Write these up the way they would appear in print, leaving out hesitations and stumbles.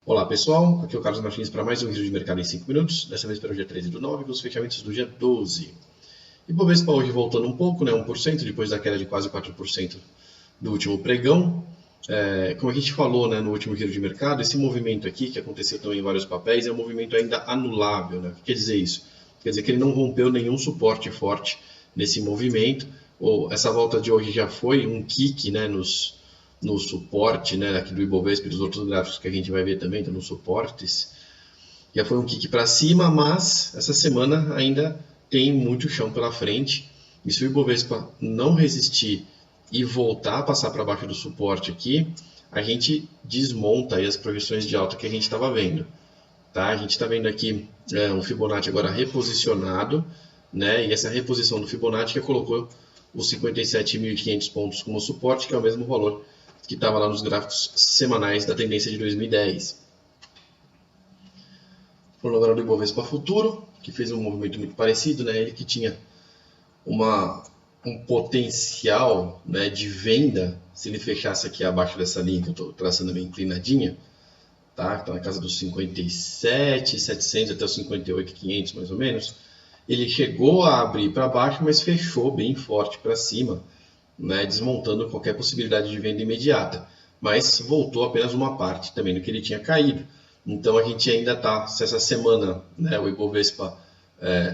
Olá pessoal, aqui é o Carlos Martins para mais um vídeo de mercado em 5 minutos, dessa vez para o dia 13/9, com os fechamentos do dia 12. Ibovespa hoje voltando um pouco, 1%, depois da queda de quase 4% do último pregão. Como a gente falou no último giro de mercado, esse movimento aqui, que aconteceu também em vários papéis, é um movimento ainda anulável. O que quer dizer isso? Quer dizer que ele não rompeu nenhum suporte forte nesse movimento. Essa volta de hoje já foi um kick no suporte aqui do Ibovespa e dos outros gráficos que a gente vai ver também, nos suportes. Já foi um kick para cima, mas essa semana ainda tem muito chão pela frente. E se o Ibovespa não resistir e voltar a passar para baixo do suporte aqui, a gente desmonta aí as projeções de alta que a gente estava vendo. Tá? A gente está vendo aqui um Fibonacci agora reposicionado, e essa reposição do Fibonacci que colocou os 57.500 pontos como suporte, que é o mesmo valor que estava lá nos gráficos semanais da tendência de 2010. Falando agora do Ibovespa Futuro, que fez um movimento muito parecido, ele que tinha um potencial de venda se ele fechasse aqui abaixo dessa linha que eu estou traçando bem inclinadinha, tá? Está na casa dos 57.700 até os 58.500 mais ou menos. Ele chegou a abrir para baixo, mas fechou bem forte para cima, desmontando qualquer possibilidade de venda imediata, mas voltou apenas uma parte também do que ele tinha caído. Então a gente ainda está, se essa semana o Ibovespa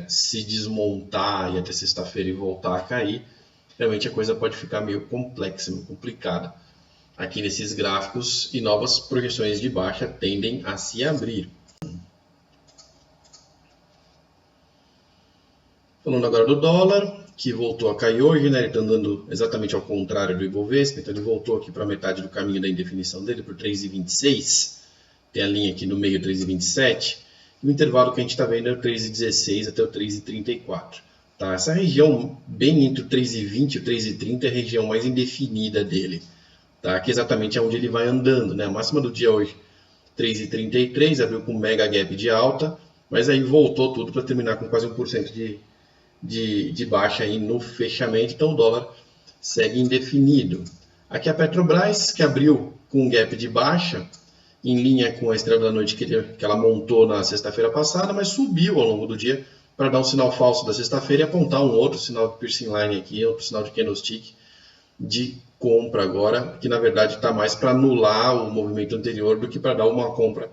se desmontar e até sexta-feira e voltar a cair, realmente a coisa pode ficar meio complexa, meio complicada aqui nesses gráficos, e novas projeções de baixa tendem a se abrir. Falando agora do dólar, que voltou a cair hoje, ele está andando exatamente ao contrário do Ibovespa, então ele voltou aqui para a metade do caminho da indefinição dele, por 3,26, tem a linha aqui no meio 3,27, e o intervalo que a gente está vendo é o 3,16 até o 3,34. Tá? Essa região, bem entre o 3,20 e o 3,30, é a região mais indefinida dele, tá? Que exatamente é onde ele vai andando. A máxima do dia hoje, 3,33, abriu com um mega gap de alta, mas aí voltou tudo para terminar com quase 1% de baixa aí no fechamento, então o dólar segue indefinido. Aqui a Petrobras, que abriu com um gap de baixa, em linha com a estrela da noite que ela montou na sexta-feira passada, mas subiu ao longo do dia para dar um sinal falso da sexta-feira e apontar um outro sinal de piercing line aqui, outro sinal de candlestick de compra agora, que na verdade está mais para anular o movimento anterior do que para dar uma compra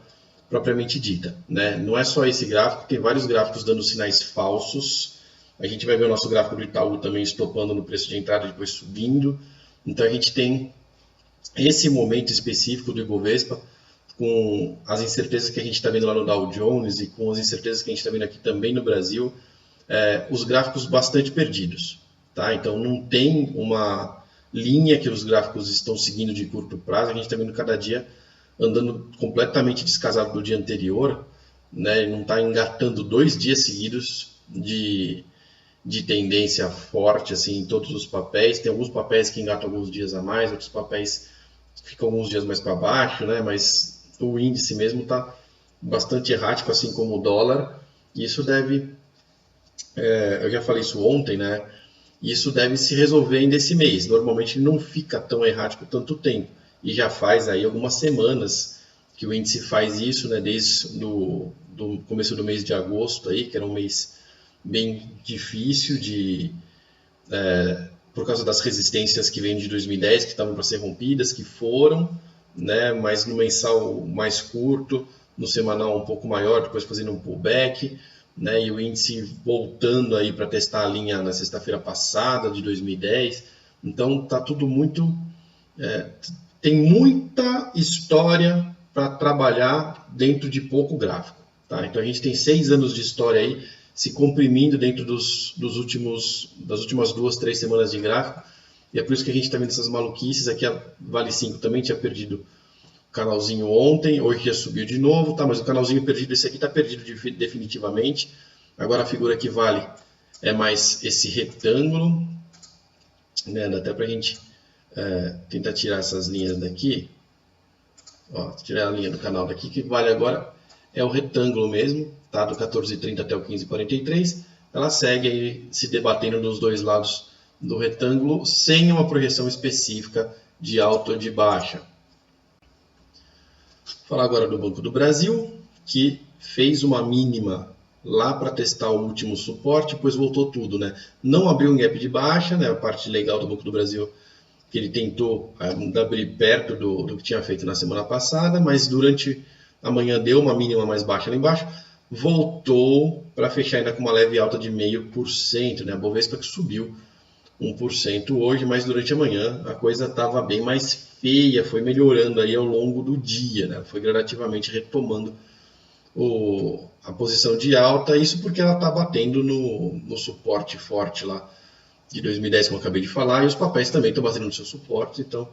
propriamente dita. Não é só esse gráfico, tem vários gráficos dando sinais falsos. A gente vai ver o nosso gráfico do Itaú também estopando no preço de entrada e depois subindo. Então a gente tem esse momento específico do Ibovespa, com as incertezas que a gente está vendo lá no Dow Jones e com as incertezas que a gente está vendo aqui também no Brasil, os gráficos bastante perdidos. Tá? Então não tem uma linha que os gráficos estão seguindo de curto prazo, a gente está vendo cada dia andando completamente descasado do dia anterior, não está engatando 2 dias seguidos de tendência forte assim, em todos os papéis. Tem alguns papéis que engatam alguns dias a mais, outros papéis ficam alguns dias mais para baixo, mas o índice mesmo está bastante errático, assim como o dólar. E isso deve, eu já falei isso ontem, isso deve se resolver ainda esse mês. Normalmente ele não fica tão errático tanto tempo, e já faz aí algumas semanas que o índice faz isso, desde do começo do mês de agosto, aí, que era um mês bem difícil por causa das resistências que vêm de 2010, que estavam para ser rompidas, que foram, mas no mensal mais curto, no semanal um pouco maior, depois fazendo um pullback, e o índice voltando aí para testar a linha na sexta-feira passada de 2010. Então está tudo muito, tem muita história para trabalhar dentro de pouco gráfico, tá? Então a gente tem 6 anos de história aí se comprimindo dentro das últimas 2, 3 semanas de gráfico, e é por isso que a gente está vendo essas maluquices. Aqui a Vale 5 também tinha perdido o canalzinho ontem, hoje já subiu de novo, tá? Mas o canalzinho perdido, esse aqui está perdido definitivamente. Agora a figura que vale é mais esse retângulo, dá até para a gente tentar tirar essas linhas daqui. Tirar a linha do canal daqui, que vale agora é o retângulo mesmo, tá? Do 14,30 até o 15,43. Ela segue aí se debatendo dos dois lados do retângulo, sem uma projeção específica de alta ou de baixa. Falar agora do Banco do Brasil, que fez uma mínima lá para testar o último suporte, depois voltou tudo, né? Não abriu um gap de baixa, né? A parte legal do Banco do Brasil que ele tentou abrir perto do que tinha feito na semana passada, mas durante a manhã deu uma mínima mais baixa lá embaixo, voltou para fechar ainda com uma leve alta de 0,5%, né? A Bovespa que subiu 1% hoje, mas durante a manhã a coisa estava bem mais feia, foi melhorando aí ao longo do dia, né? Foi gradativamente retomando a posição de alta, isso porque ela está batendo no suporte forte lá de 2010, como eu acabei de falar, e os papéis também estão batendo no seu suporte, então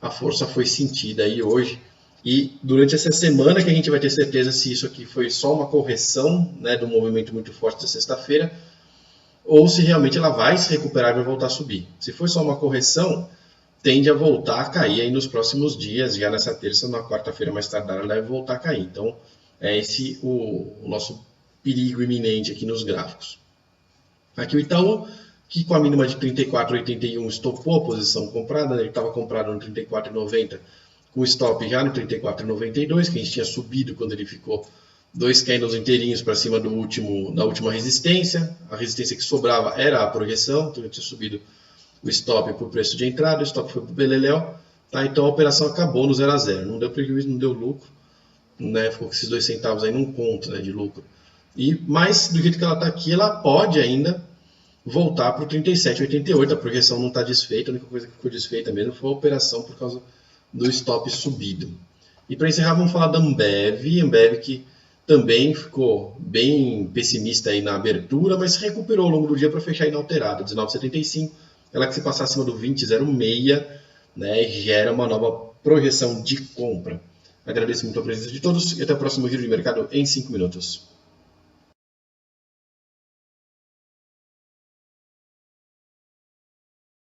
a força foi sentida aí hoje. E durante essa semana que a gente vai ter certeza se isso aqui foi só uma correção, né, do movimento muito forte da sexta-feira, ou se realmente ela vai se recuperar e vai voltar a subir. Se for só uma correção, tende a voltar a cair aí nos próximos dias, já nessa terça, na quarta-feira mais tardar, ela deve voltar a cair. Então, é esse o nosso perigo iminente aqui nos gráficos. Aqui o Itaú, que com a mínima de 34,81 estopou a posição comprada, né? Ele estava comprado no 34,90, com stop já no 34,92, que a gente tinha subido quando ele ficou 2 candles inteirinhos para cima da última resistência. A resistência que sobrava era a projeção, então ele tinha subido o stop para o preço de entrada, o stop foi para o Beleléu, tá? Então a operação acabou no 0 a 0, não deu prejuízo, não deu lucro, né? Ficou com esses 2 centavos aí num conto, né, de lucro. Mas do jeito que ela está aqui, ela pode ainda voltar para o 37,88, a projeção não está desfeita, a única coisa que ficou desfeita mesmo foi a operação por causa do stop subido. E para encerrar, vamos falar da Ambev que também ficou bem pessimista aí na abertura, mas recuperou ao longo do dia para fechar inalterada, 19,75, ela que se passar acima do 20,06, né, gera uma nova projeção de compra. Agradeço muito a presença de todos e até o próximo giro de mercado em 5 minutos.